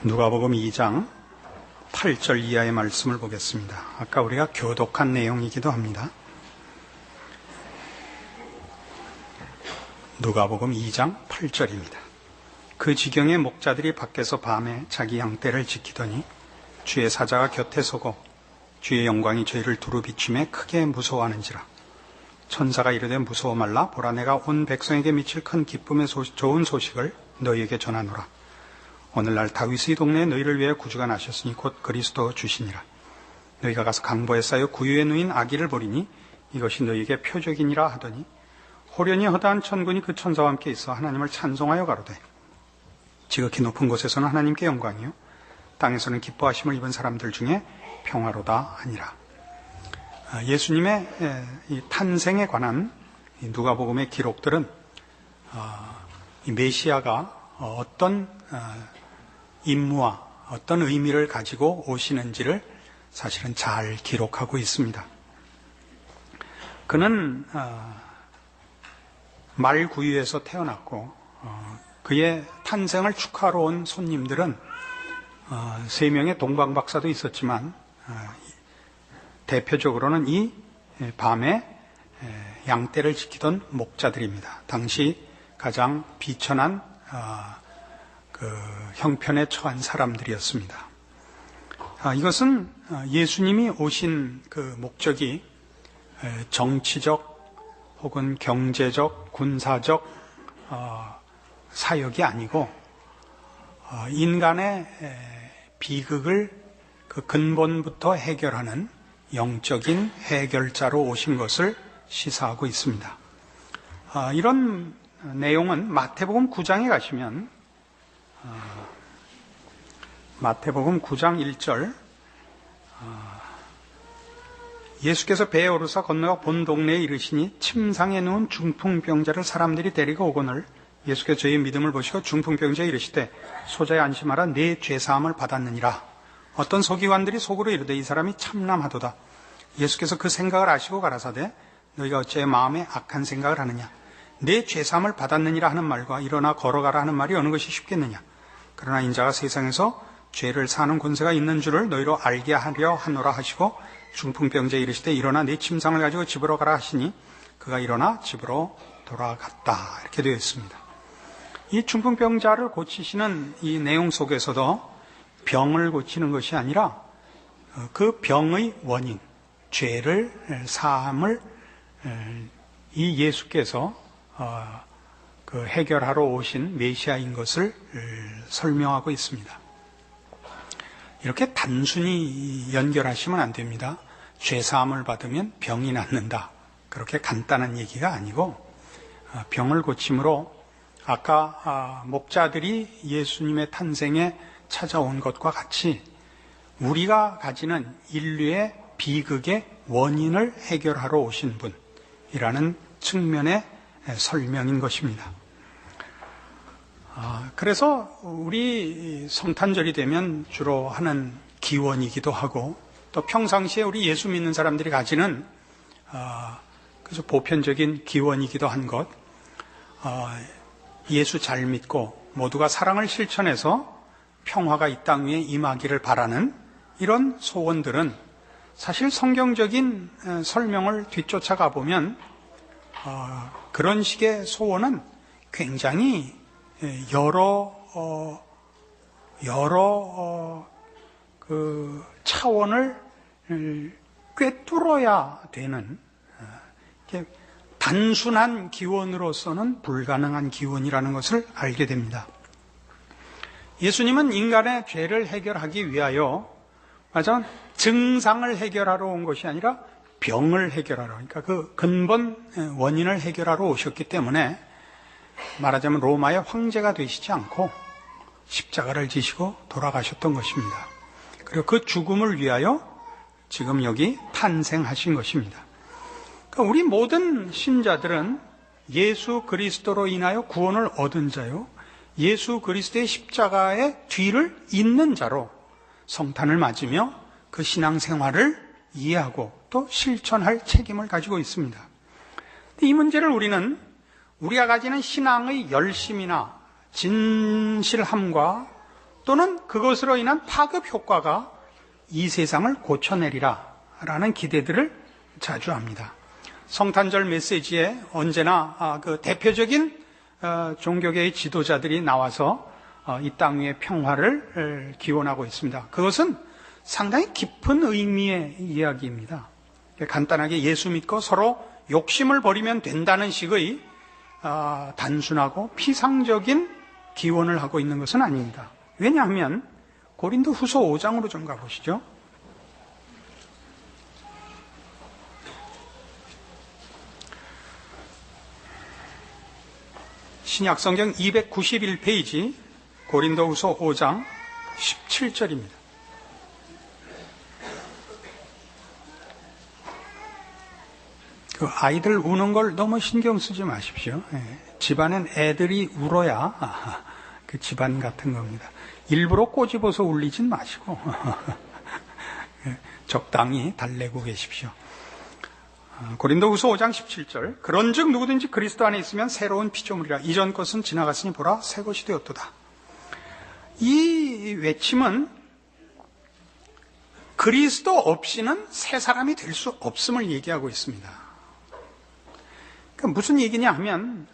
누가복음 2장 8절 이하의 말씀을 보겠습니다. 아까 우리가 교독한 내용이기도 합니다. 누가복음 2장 8절입니다. 그 지경에 목자들이 밖에서 밤에 자기 양떼를 지키더니 주의 사자가 곁에 서고 주의 영광이 저희를 두루 비추매 크게 무서워하는지라. 천사가 이르되 무서워 말라. 보라, 내가 온 백성에게 미칠 큰 기쁨의 좋은 소식을 너희에게 전하노라. 오늘날 다윗의 동네에 너희를 위해 구주가 나셨으니 곧 그리스도 주시니라. 너희가 가서 강보에 쌓여 구유에 누인 아기를 보리니 이것이 너희에게 표적이니라 하더니 호련히 허다한 천군이 그 천사와 함께 있어 하나님을 찬송하여 가로되 지극히 높은 곳에서는 하나님께 영광이요 땅에서는 기뻐하심을 입은 사람들 중에 평화로다 하니라. 예수님의 이 탄생에 관한 누가복음의 기록들은 이 메시아가 어떤 임무와 어떤 의미를 가지고 오시는지를 사실은 잘 기록하고 있습니다. 그는 말구유에서 태어났고 그의 탄생을 축하하러 온 손님들은 3명의 동방박사도 있었지만 대표적으로는 이 밤에 양떼를 지키던 목자들입니다. 당시 가장 비천한 그 형편에 처한 사람들이었습니다. 이것은 예수님이 오신 그 목적이 정치적 혹은 경제적, 군사적 사역이 아니고 인간의 비극을 그 근본부터 해결하는 영적인 해결자로 오신 것을 시사하고 있습니다. 이런 내용은 마태복음 9장에 가시면 마태복음 9장 1절 예수께서 배에 오르사 건너가 본 동네에 이르시니 침상에 누운 중풍병자를 사람들이 데리고 오거늘 예수께서 저희의 믿음을 보시고 중풍병자에 이르시되 소자에 안심하라 네 죄사함을 받았느니라. 어떤 서기관들이 속으로 이르되 이 사람이 참남하도다. 예수께서 그 생각을 아시고 가라사대 너희가 어찌 마음에 악한 생각을 하느냐. 내 죄사함을 받았느니라 하는 말과 일어나 걸어가라 하는 말이 어느 것이 쉽겠느냐. 그러나 인자가 세상에서 죄를 사는 권세가 있는 줄을 너희로 알게 하려 하노라 하시고 중풍병자에 이르시되 일어나 네 침상을 가지고 집으로 가라 하시니 그가 일어나 집으로 돌아갔다. 이렇게 되어 있습니다. 이 중풍병자를 고치시는 이 내용 속에서도 병을 고치는 것이 아니라 그 병의 원인, 죄를 사함을 이 예수께서 그 해결하러 오신 메시아인 것을 설명하고 있습니다. 이렇게 단순히 연결하시면 안 됩니다. 죄사함을 받으면 병이 낫는다. 그렇게 간단한 얘기가 아니고 병을 고침으로 아까 목자들이 예수님의 탄생에 찾아온 것과 같이 우리가 가지는 인류의 비극의 원인을 해결하러 오신 분이라는 측면의 설명인 것입니다. 그래서 우리 성탄절이 되면 주로 하는 기원이기도 하고 또 평상시에 우리 예수 믿는 사람들이 가지는 그래서 보편적인 기원이기도 한 것, 예수 잘 믿고 모두가 사랑을 실천해서 평화가 이 땅 위에 임하기를 바라는 이런 소원들은 사실 성경적인 설명을 뒤쫓아가 보면 그런 식의 소원은 굉장히 여러 그 차원을 꿰뚫어야 되는 단순한 기원으로서는 불가능한 기원이라는 것을 알게 됩니다. 예수님은 인간의 죄를 해결하기 위하여 맞아 증상을 해결하러 온 것이 아니라 병을 해결하러, 그러니까 그 근본 원인을 해결하러 오셨기 때문에 말하자면 로마의 황제가 되시지 않고 십자가를 지시고 돌아가셨던 것입니다. 그리고 그 죽음을 위하여 지금 여기 탄생하신 것입니다. 그러니까 우리 모든 신자들은 예수 그리스도로 인하여 구원을 얻은 자요, 예수 그리스도의 십자가의 뒤를 잇는 자로 성탄을 맞으며 그 신앙생활을 이해하고 또 실천할 책임을 가지고 있습니다. 이 문제를 우리가 가지는 신앙의 열심이나 진실함과 또는 그것으로 인한 파급 효과가 이 세상을 고쳐내리라 라는 기대들을 자주 합니다. 성탄절 메시지에 언제나 그 대표적인 종교계의 지도자들이 나와서 이 땅 위의 평화를 기원하고 있습니다. 그것은 상당히 깊은 의미의 이야기입니다. 간단하게 예수 믿고 서로 욕심을 버리면 된다는 식의 단순하고 피상적인 기원을 하고 있는 것은 아닙니다. 왜냐하면 고린도 후서 5장으로 좀 가보시죠. 신약성경 291페이지 고린도후서 5장 17절입니다. 그 아이들 우는 걸 너무 신경 쓰지 마십시오. 집안엔 애들이 울어야 그 집안 같은 겁니다. 일부러 꼬집어서 울리진 마시고 적당히 달래고 계십시오. 고린도후서 5장 17절 그런즉 누구든지 그리스도 안에 있으면 새로운 피조물이라 이전 것은 지나갔으니 보라 새 것이 되었도다. 이 외침은 그리스도 없이는 새 사람이 될 수 없음을 얘기하고 있습니다. 그러니까 무슨 얘기냐 하면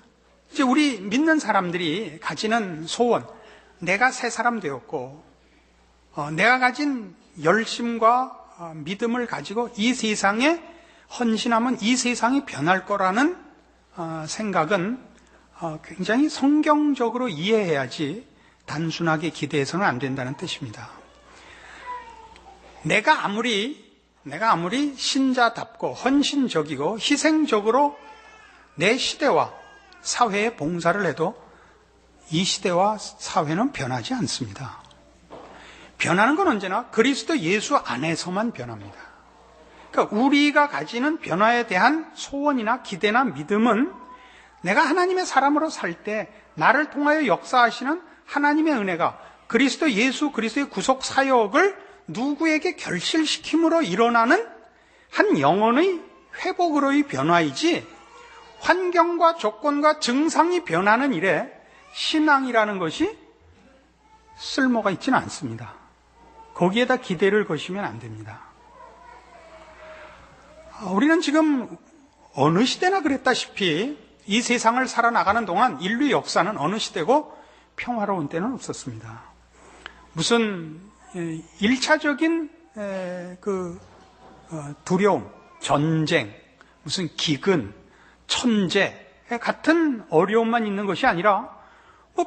이제 우리 믿는 사람들이 가지는 소원, 내가 새 사람 되었고 내가 가진 열심과 믿음을 가지고 이 세상에 헌신하면 이 세상이 변할 거라는 생각은 굉장히 성경적으로 이해해야지 단순하게 기대해서는 안 된다는 뜻입니다. 내가 아무리 신자답고 헌신적이고 희생적으로 내 시대와 사회에 봉사를 해도 이 시대와 사회는 변하지 않습니다. 변하는 건 언제나 그리스도 예수 안에서만 변합니다. 그러니까 우리가 가지는 변화에 대한 소원이나 기대나 믿음은 내가 하나님의 사람으로 살 때 나를 통하여 역사하시는 하나님의 은혜가 그리스도 예수 그리스도의 구속 사역을 누구에게 결실시킴으로 일어나는 한 영혼의 회복으로의 변화이지 환경과 조건과 증상이 변하는 일에 신앙이라는 것이 쓸모가 있지는 않습니다. 거기에다 기대를 거시면 안 됩니다. 우리는 지금 어느 시대나 그랬다시피 이 세상을 살아나가는 동안 인류 역사는 어느 시대고 평화로운 때는 없었습니다. 무슨 1차적인 두려움, 전쟁, 무슨 기근, 천재 같은 어려움만 있는 것이 아니라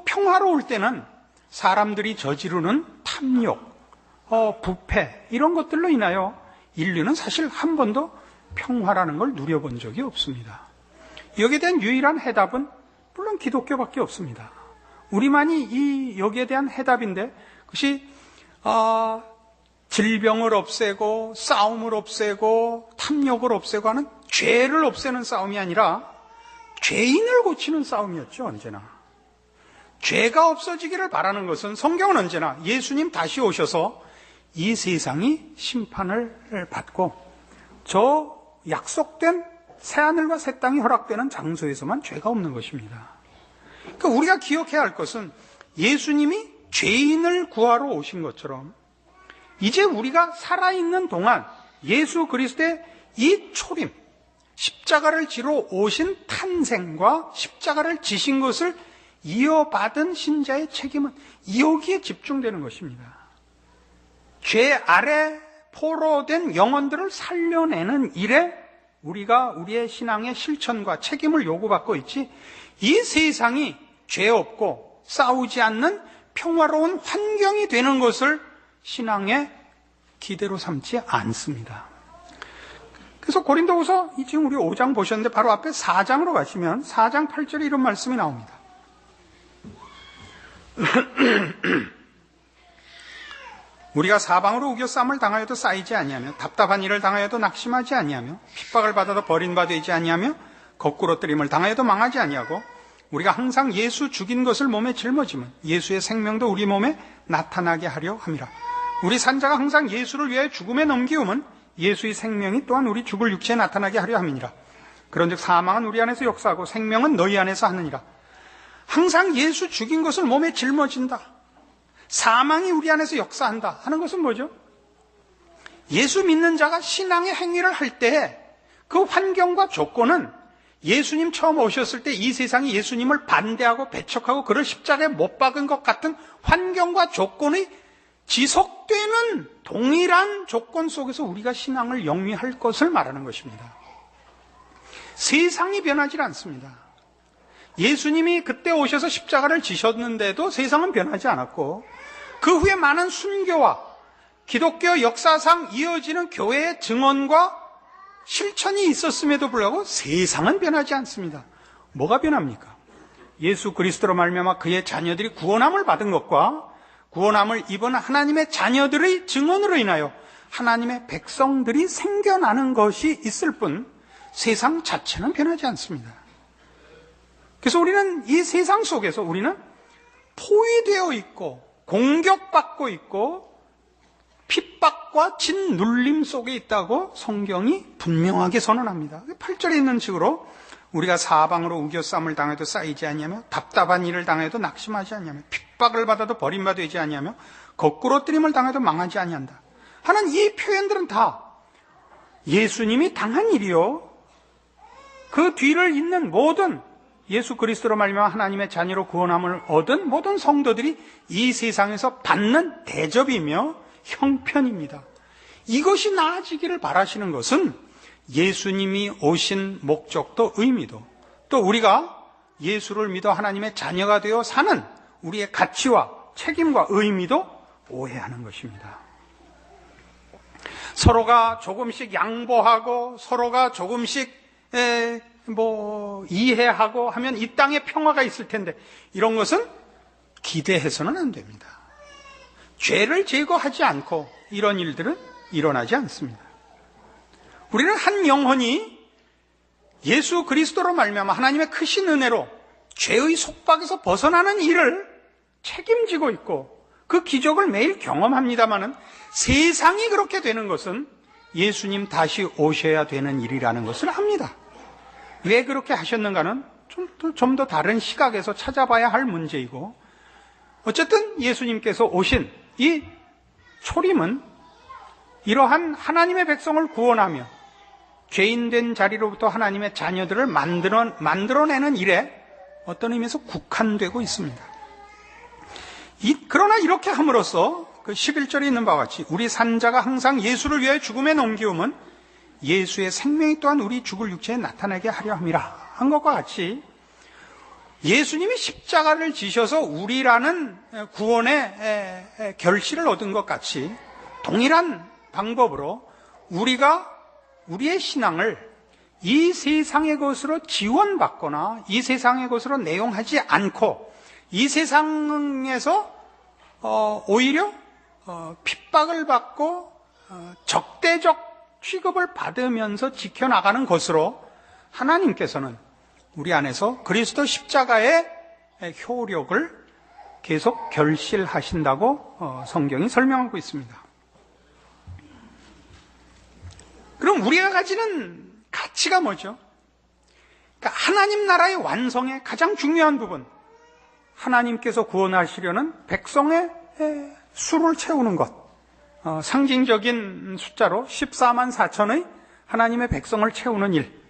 평화로울 때는 사람들이 저지르는 탐욕, 부패 이런 것들로 인하여 인류는 사실 한 번도 평화라는 걸 누려본 적이 없습니다. 여기에 대한 유일한 해답은 물론 기독교밖에 없습니다. 우리만이 여기에 대한 해답인데 그것이 질병을 없애고 싸움을 없애고 탐욕을 없애고 하는 죄를 없애는 싸움이 아니라 죄인을 고치는 싸움이었죠. 언제나 죄가 없어지기를 바라는 것은 성경은 언제나 예수님 다시 오셔서 이 세상이 심판을 받고 저 약속된 새하늘과 새 땅이 허락되는 장소에서만 죄가 없는 것입니다. 그러니까 우리가 기억해야 할 것은 예수님이 죄인을 구하러 오신 것처럼 이제 우리가 살아있는 동안 예수 그리스도의 이 초림, 십자가를 지러 오신 탄생과 십자가를 지신 것을 이어받은 신자의 책임은 여기에 집중되는 것입니다. 죄 아래 포로된 영혼들을 살려내는 일에 우리가 우리의 신앙의 실천과 책임을 요구받고 있지 이 세상이 죄 없고 싸우지 않는 평화로운 환경이 되는 것을 신앙의 기대로 삼지 않습니다. 그래서 고린도후서 지금 우리 5장 보셨는데 바로 앞에 4장으로 가시면 4장 8절에 이런 말씀이 나옵니다. 우리가 사방으로 우겨싸움을 당하여도 쌓이지 아니하며 답답한 일을 당하여도 낙심하지 아니하며 핍박을 받아도 버림받지 아니하며 거꾸로 뜨림을 당하여도 망하지 아니하고 우리가 항상 예수 죽인 것을 몸에 짊어지면 예수의 생명도 우리 몸에 나타나게 하려 함이라. 우리 산자가 항상 예수를 위해 죽음에 넘기움은 예수의 생명이 또한 우리 죽을 육체에 나타나게 하려 함이니라. 그런즉 사망은 우리 안에서 역사하고 생명은 너희 안에서 하느니라. 항상 예수 죽인 것을 몸에 짊어진다. 사망이 우리 안에서 역사한다 하는 것은 뭐죠? 예수 믿는 자가 신앙의 행위를 할 때 그 환경과 조건은 예수님 처음 오셨을 때 이 세상이 예수님을 반대하고 배척하고 그를 십자가에 못 박은 것 같은 환경과 조건이 지속되는 동일한 조건 속에서 우리가 신앙을 영위할 것을 말하는 것입니다. 세상이 변하지 않습니다. 예수님이 그때 오셔서 십자가를 지셨는데도 세상은 변하지 않았고, 그 후에 많은 순교와 기독교 역사상 이어지는 교회의 증언과 실천이 있었음에도 불구하고 세상은 변하지 않습니다. 뭐가 변합니까? 예수 그리스도로 말미암아 그의 자녀들이 구원함을 받은 것과 구원함을 입은 하나님의 자녀들의 증언으로 인하여 하나님의 백성들이 생겨나는 것이 있을 뿐 세상 자체는 변하지 않습니다. 그래서 우리는 이 세상 속에서 우리는 포위되어 있고 공격받고 있고 핍박과 짓눌림 속에 있다고 성경이 분명하게 선언합니다. 8절에 있는 식으로 우리가 사방으로 우겨쌈을 당해도 쌓이지 아니하며 답답한 일을 당해도 낙심하지 아니하며 핍박을 받아도 버림받지 아니하며 거꾸로 뜨림을 당해도 망하지 아니한다 하는 이 표현들은 다 예수님이 당한 일이요, 그 뒤를 잇는 모든 예수 그리스도로 말미암아 하나님의 자녀로 구원함을 얻은 모든 성도들이 이 세상에서 받는 대접이며 형편입니다. 이것이 나아지기를 바라시는 것은 예수님이 오신 목적도 의미도, 또 우리가 예수를 믿어 하나님의 자녀가 되어 사는 우리의 가치와 책임과 의미도 오해하는 것입니다. 서로가 조금씩 양보하고 서로가 조금씩 이해하고 하면 이 땅에 평화가 있을 텐데, 이런 것은 기대해서는 안 됩니다. 죄를 제거하지 않고 이런 일들은 일어나지 않습니다. 우리는 한 영혼이 예수 그리스도로 말미암아 하나님의 크신 은혜로 죄의 속박에서 벗어나는 일을 책임지고 있고 그 기적을 매일 경험합니다마는, 세상이 그렇게 되는 것은 예수님 다시 오셔야 되는 일이라는 것을 압니다. 왜 그렇게 하셨는가는 좀 더 다른 시각에서 찾아봐야 할 문제이고, 어쨌든 예수님께서 오신 이 초림은 이러한 하나님의 백성을 구원하며 죄인된 자리로부터 하나님의 자녀들을 만들어내는 일에 어떤 의미에서 국한되고 있습니다. 그러나 이렇게 함으로써 그 11절에 있는 바와 같이 우리 산자가 항상 예수를 위하여 죽음에 넘기움은 예수의 생명이 또한 우리 죽을 육체에 나타나게 하려 함이라 한 것과 같이, 예수님이 십자가를 지셔서 우리라는 구원의 결실을 얻은 것 같이 동일한 방법으로 우리가 우리의 신앙을 이 세상의 것으로 지원받거나 이 세상의 것으로 내용하지 않고 이 세상에서 오히려 핍박을 받고 적대적 취급을 받으면서 지켜나가는 것으로 하나님께서는 우리 안에서 그리스도 십자가의 효력을 계속 결실하신다고 성경이 설명하고 있습니다. 그럼 우리가 가지는 가치가 뭐죠? 그러니까 하나님 나라의 완성의 가장 중요한 부분, 하나님께서 구원하시려는 백성의 수를 채우는 것, 상징적인 숫자로 14만 4천의 하나님의 백성을 채우는 일,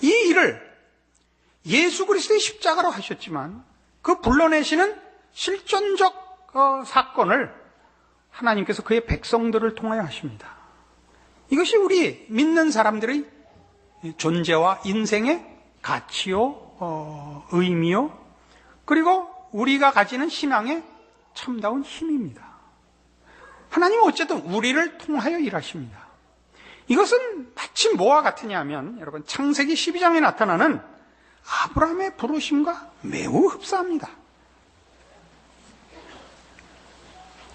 이 일을 예수 그리스도의 십자가로 하셨지만 그 불러내시는 실존적 사건을 하나님께서 그의 백성들을 통하여 하십니다. 이것이 우리 믿는 사람들의 존재와 인생의 가치요, 의미요, 그리고 우리가 가지는 신앙의 참다운 힘입니다. 하나님은 어쨌든 우리를 통하여 일하십니다. 이것은 마치 뭐와 같으냐 하면, 여러분, 창세기 12장에 나타나는 아브라함의 부르심과 매우 흡사합니다.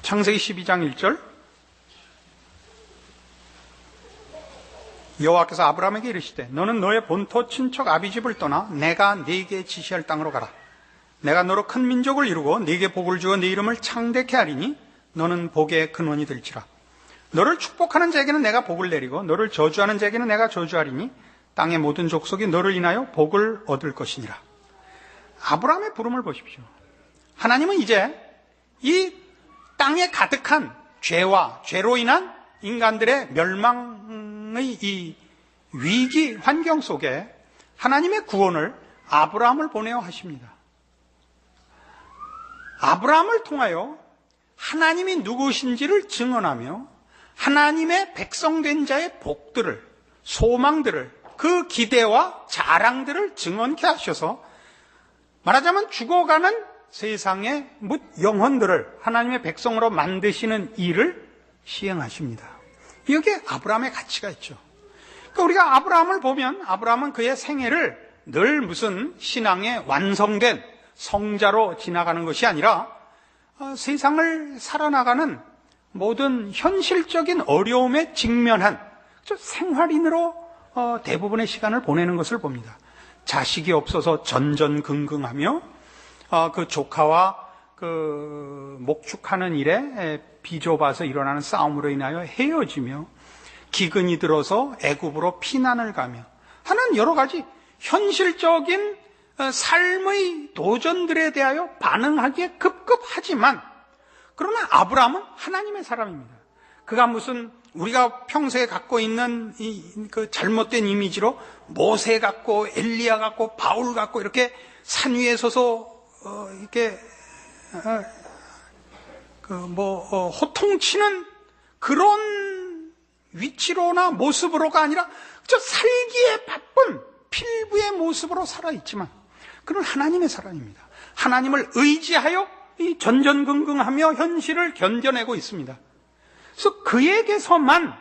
창세기 12장 1절, 여호와께서 아브라함에게 이르시되 너는 너의 본토 친척 아비집을 떠나 내가 네게 지시할 땅으로 가라. 내가 너로 큰 민족을 이루고 네게 복을 주어 네 이름을 창대케 하리니 너는 복의 근원이 될지라. 너를 축복하는 자에게는 내가 복을 내리고 너를 저주하는 자에게는 내가 저주하리니 땅의 모든 족속이 너를 인하여 복을 얻을 것이니라. 아브라함의 부름을 보십시오. 하나님은 이제 이 땅에 가득한 죄와 죄로 인한 인간들의 멸망의 이 위기 환경 속에 하나님의 구원을 아브라함을 보내어 하십니다. 아브라함을 통하여 하나님이 누구신지를 증언하며 하나님의 백성된 자의 복들을, 소망들을, 그 기대와 자랑들을 증언케 하셔서 말하자면 죽어가는 세상의 뭇 영혼들을 하나님의 백성으로 만드시는 일을 시행하십니다. 여기에 아브라함의 가치가 있죠. 그러니까 우리가 아브라함을 보면 아브라함은 그의 생애를 늘 무슨 신앙의 완성된 성자로 지나가는 것이 아니라 세상을 살아나가는 모든 현실적인 어려움에 직면한 생활인으로 대부분의 시간을 보내는 것을 봅니다. 자식이 없어서 전전긍긍하며 그 조카와 그 목축하는 일에 비좁아서 일어나는 싸움으로 인하여 헤어지며 기근이 들어서 애굽으로 피난을 가며 하는 여러 가지 현실적인 삶의 도전들에 대하여 반응하기에 급급하지만 그러나 아브라함은 하나님의 사람입니다. 그가 무슨 우리가 평소에 갖고 있는 그 잘못된 이미지로 모세 같고 엘리야 같고 바울 같고 이렇게 산 위에 서서 이렇게 호통치는 그런 위치로나 모습으로가 아니라 저 살기에 바쁜 필부의 모습으로 살아있지만 그는 하나님의 사람입니다. 하나님을 의지하여 이 전전긍긍하며 현실을 견뎌내고 있습니다. 그래서 그에게서만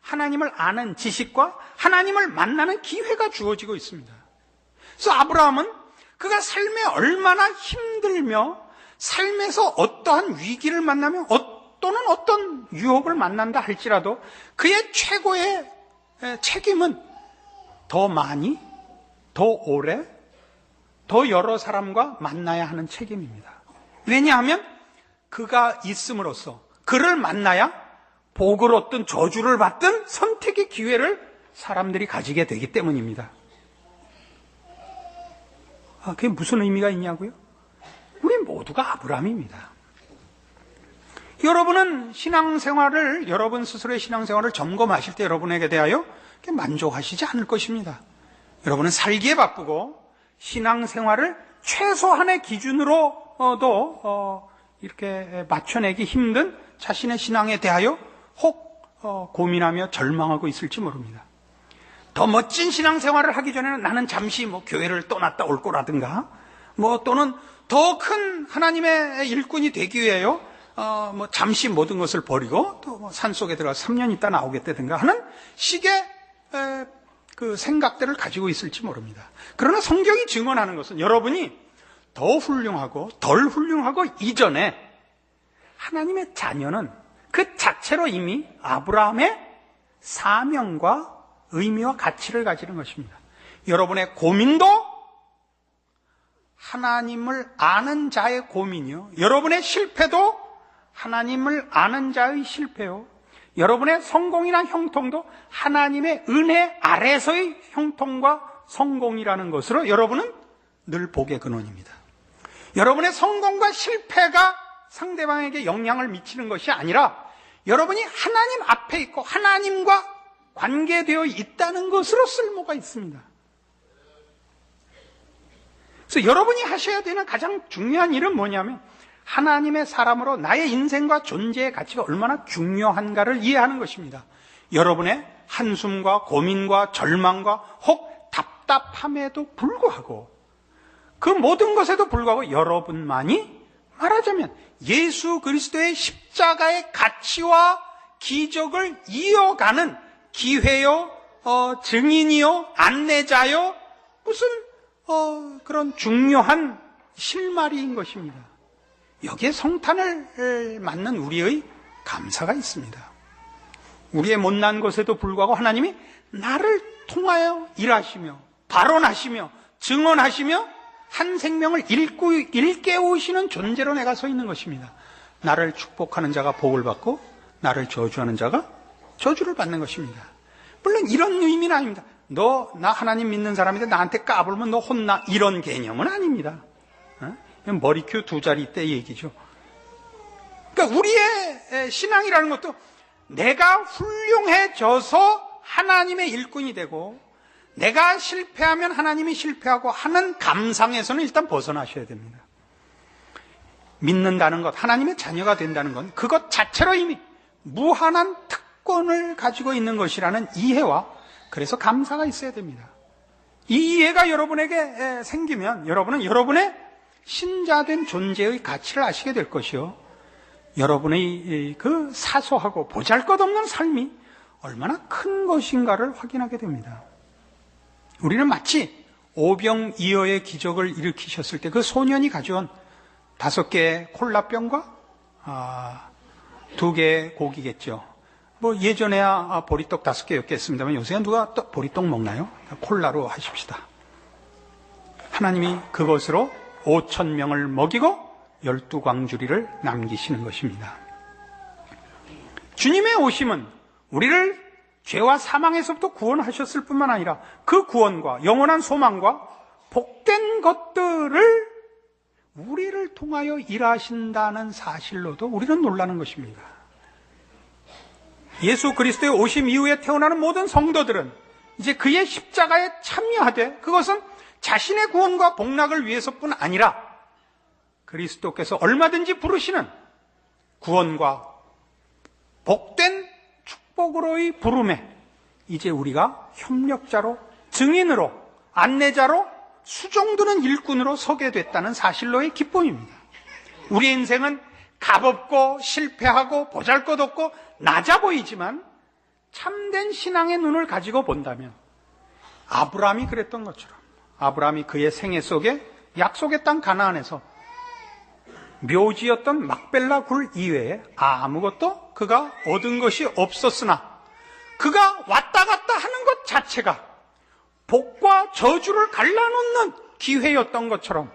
하나님을 아는 지식과 하나님을 만나는 기회가 주어지고 있습니다. 그래서 아브라함은 그가 삶에 얼마나 힘들며 삶에서 어떠한 위기를 만나며 또는 어떤 유혹을 만난다 할지라도 그의 최고의 책임은 더 많이, 더 오래, 더 여러 사람과 만나야 하는 책임입니다. 왜냐하면 그가 있음으로써 그를 만나야 복을 얻든 저주를 받든 선택의 기회를 사람들이 가지게 되기 때문입니다. 그게 무슨 의미가 있냐고요? 우리 모두가 아브라함입니다. 여러분은 신앙생활을, 여러분 스스로의 신앙생활을 점검하실 때 여러분에게 대하여 만족하시지 않을 것입니다. 여러분은 살기에 바쁘고 신앙생활을 최소한의 기준으로도 이렇게 맞춰내기 힘든 자신의 신앙에 대하여 혹 고민하며 절망하고 있을지 모릅니다. 더 멋진 신앙생활을 하기 전에는 나는 잠시 교회를 떠났다 올 거라든가 또는 더 큰 하나님의 일꾼이 되기 위해요 잠시 모든 것을 버리고 또 산속에 들어가 3년 있다 나오겠다든가 하는 식의 그 생각들을 가지고 있을지 모릅니다. 그러나 성경이 증언하는 것은 여러분이 더 훌륭하고 덜 훌륭하고 이전에 하나님의 자녀는 그 자체로 이미 아브라함의 사명과 의미와 가치를 가지는 것입니다. 여러분의 고민도 하나님을 아는 자의 고민이요. 여러분의 실패도 하나님을 아는 자의 실패요. 여러분의 성공이나 형통도 하나님의 은혜 아래서의 형통과 성공이라는 것으로 여러분은 늘 복의 근원입니다. 여러분의 성공과 실패가 상대방에게 영향을 미치는 것이 아니라 여러분이 하나님 앞에 있고 하나님과 관계되어 있다는 것으로 쓸모가 있습니다. 그래서 여러분이 하셔야 되는 가장 중요한 일은 뭐냐면 하나님의 사람으로 나의 인생과 존재의 가치가 얼마나 중요한가를 이해하는 것입니다. 여러분의 한숨과 고민과 절망과 혹 답답함에도 불구하고 그 모든 것에도 불구하고 여러분만이 말하자면 예수 그리스도의 십자가의 가치와 기적을 이어가는 기회요, 증인이요, 안내자요, 무슨 그런 중요한 실마리인 것입니다. 여기에 성탄을 맞는 우리의 감사가 있습니다. 우리의 못난 것에도 불구하고 하나님이 나를 통하여 일하시며 발언하시며 증언하시며 한 생명을 일깨우시는 존재로 내가 서 있는 것입니다. 나를 축복하는 자가 복을 받고 나를 저주하는 자가 저주를 받는 것입니다. 물론 이런 의미는 아닙니다. 나 하나님 믿는 사람인데 나한테 까불면 너 혼나 이런 개념은 아닙니다. 머리큐 2자리 때 얘기죠. 그러니까 우리의 신앙이라는 것도 내가 훌륭해져서 하나님의 일꾼이 되고 내가 실패하면 하나님이 실패하고 하는 감상에서는 일단 벗어나셔야 됩니다. 믿는다는 것, 하나님의 자녀가 된다는 건 그것 자체로 이미 무한한 특권을 가지고 있는 것이라는 이해와 그래서 감사가 있어야 됩니다. 이 이해가 여러분에게 생기면 여러분은 여러분의 신자된 존재의 가치를 아시게 될 것이요, 여러분의 그 사소하고 보잘것없는 삶이 얼마나 큰 것인가를 확인하게 됩니다. 우리는 마치 오병이어의 기적을 일으키셨을 때 그 소년이 가져온 5개의 콜라병과 2개의 고기겠죠. 뭐 예전에야 보리떡 5개였겠습니다만 요새는 누가 또 보리떡 먹나요? 콜라로 하십시다. 하나님이 그것으로 5,000명을 먹이고 12광주리를 남기시는 것입니다. 주님의 오심은 우리를 죄와 사망에서부터 구원하셨을 뿐만 아니라 그 구원과 영원한 소망과 복된 것들을 우리를 통하여 일하신다는 사실로도 우리는 놀라는 것입니다. 예수 그리스도의 오심 이후에 태어나는 모든 성도들은 이제 그의 십자가에 참여하되 그것은 자신의 구원과 복락을 위해서뿐 아니라 그리스도께서 얼마든지 부르시는 구원과 복된 축복으로의 부름에 이제 우리가 협력자로, 증인으로, 안내자로, 수종드는 일꾼으로 서게 됐다는 사실로의 기쁨입니다. 우리의 인생은 값없고 실패하고 보잘것없고 낮아 보이지만 참된 신앙의 눈을 가지고 본다면 아브라함이 그랬던 것처럼 아브라함이 그의 생애 속에 약속의 땅 가나안에서 묘지였던 막벨라 굴 이외에 아무것도 그가 얻은 것이 없었으나 그가 왔다 갔다 하는 것 자체가 복과 저주를 갈라놓는 기회였던 것처럼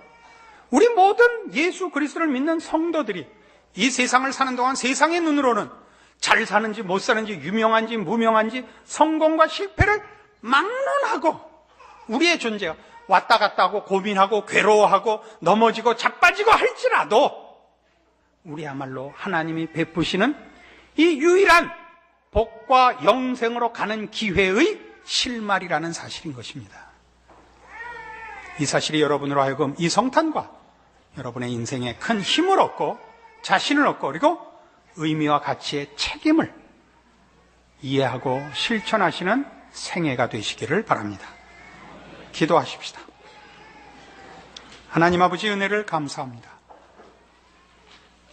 우리 모든 예수 그리스도를 믿는 성도들이 이 세상을 사는 동안 세상의 눈으로는 잘 사는지 못 사는지 유명한지 무명한지 성공과 실패를 막론하고 우리의 존재가 왔다 갔다 하고 고민하고 괴로워하고 넘어지고 자빠지고 할지라도 우리야말로 하나님이 베푸시는 이 유일한 복과 영생으로 가는 기회의 실말이라는 사실인 것입니다. 이 사실이 여러분으로 하여금 이 성탄과 여러분의 인생에 큰 힘을 얻고 자신을 얻고 그리고 의미와 가치의 책임을 이해하고 실천하시는 생애가 되시기를 바랍니다. 기도하십시다. 하나님 아버지 은혜를 감사합니다.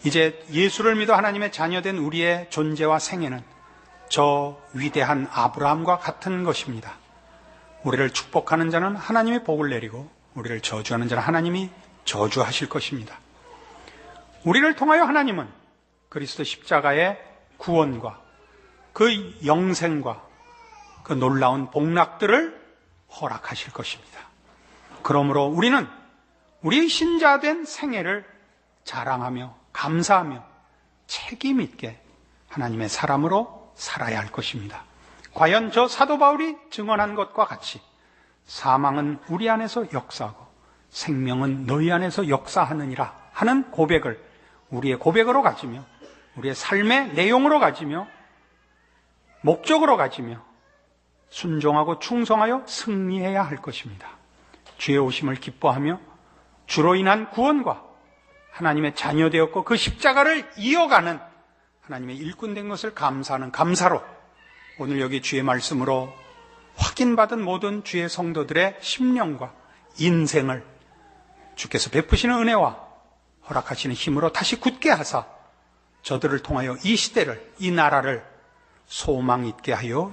이제 예수를 믿어 하나님의 자녀된 우리의 존재와 생애는 저 위대한 아브라함과 같은 것입니다. 우리를 축복하는 자는 하나님이 복을 내리고 우리를 저주하는 자는 하나님이 저주하실 것입니다. 우리를 통하여 하나님은 그리스도 십자가의 구원과 그 영생과 그 놀라운 복락들을 허락하실 것입니다. 그러므로 우리는 우리의 신자된 생애를 자랑하며 감사하며 책임 있게 하나님의 사람으로 살아야 할 것입니다. 과연 저 사도 바울이 증언한 것과 같이 사망은 우리 안에서 역사하고 생명은 너희 안에서 역사하느니라 하는 고백을 우리의 고백으로 가지며 우리의 삶의 내용으로 가지며 목적으로 가지며 순종하고 충성하여 승리해야 할 것입니다. 주의 오심을 기뻐하며 주로 인한 구원과 하나님의 자녀 되었고 그 십자가를 이어가는 하나님의 일꾼된 것을 감사하는 감사로 오늘 여기 주의 말씀으로 확인받은 모든 주의 성도들의 심령과 인생을 주께서 베푸시는 은혜와 허락하시는 힘으로 다시 굳게 하사 저들을 통하여 이 시대를, 이 나라를 소망 있게 하여